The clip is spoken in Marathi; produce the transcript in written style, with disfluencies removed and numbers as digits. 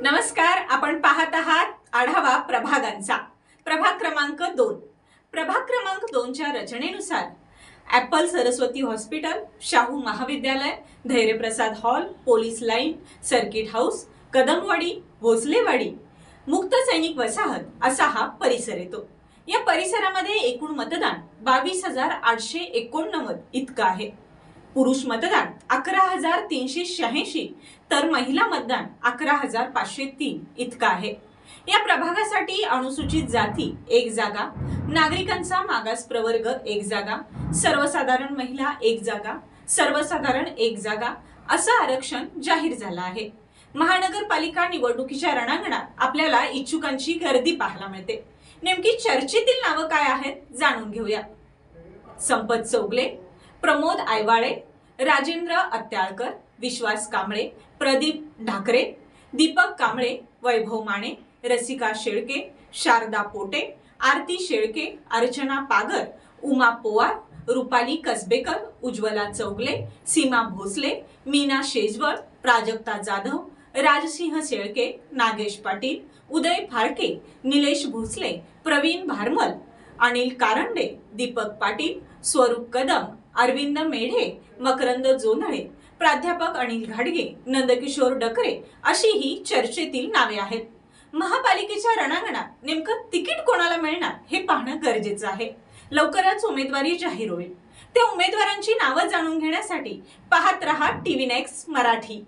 नमस्कार, आपण पाहत आहात आढावा प्रभागांचा। प्रभाग क्रमांक 2। प्रभाग क्रमांक 2 च्या रचनेनुसार ॲपल सरस्वती हॉस्पिटल, शाहू महाविद्यालय, Dhairyaprasad hall, police line, circuit house, Kadamwadi, Bhosalewadi, मुक्त सैनिक वसाहत असा हा परिसर येतो। या परिसरामध्ये एकूण मतदान 22,889 इतकं आहे। पुरुष मतदान 11,386 तर महिला मतदान 11,503 इतकं आहे। या प्रभागासाठी अनुसूचित जाती 1 जागा, नागरिकांचा मागास प्रवर्ग 1 जागा, सर्वसाधारण महिला 1 जागा, सर्वसाधारण 1 जागा असं आरक्षण जाहीर झालं आहे। महानगरपालिका निवडणुकीच्या रणांगणात आपल्याला इच्छुकांची गर्दी पाहायला मिळते। नेमकी चर्चेतील नावं काय आहेत जाणून घेऊया। संपत चौगले, प्रमोद आयवाळे, राजेंद्र अत्याळकर, विश्वास कांबळे, प्रदीप ढाकरे, दीपक कांबळे, वैभव माने, रसिका शेळके, शारदा पोटे, आरती शेळके, अर्चना पागर, उमा पोवार, रुपाली कसबेकर, उज्ज्वला चौगले, सीमा भोसले, मीना शेजवळ, प्राजक्ता जाधव, राजसिंह शेळके, नागेश पाटील, उदय फाळके, निलेश भोसले, प्रवीण भारमल, अनिल कारंडे, दीपक पाटील, स्वरूप कदम, अरविंद मेढे, मकरंद जोंधळे, प्राध्यापक अनिल घाडगे, नंदकिशोर डकरे अशी ही चर्चेतील नावे आहेत। महापालिकेच्या रणांगणात नेमकं तिकीट कोणाला मिळणार हे पाहणं गरजेचं आहे। लवकरच उमेदवारी जाहीर होईल। त्या उमेदवारांची नावं जाणून घेण्यासाठी पाहत रहा टीव्ही नेक्स्ट मराठी।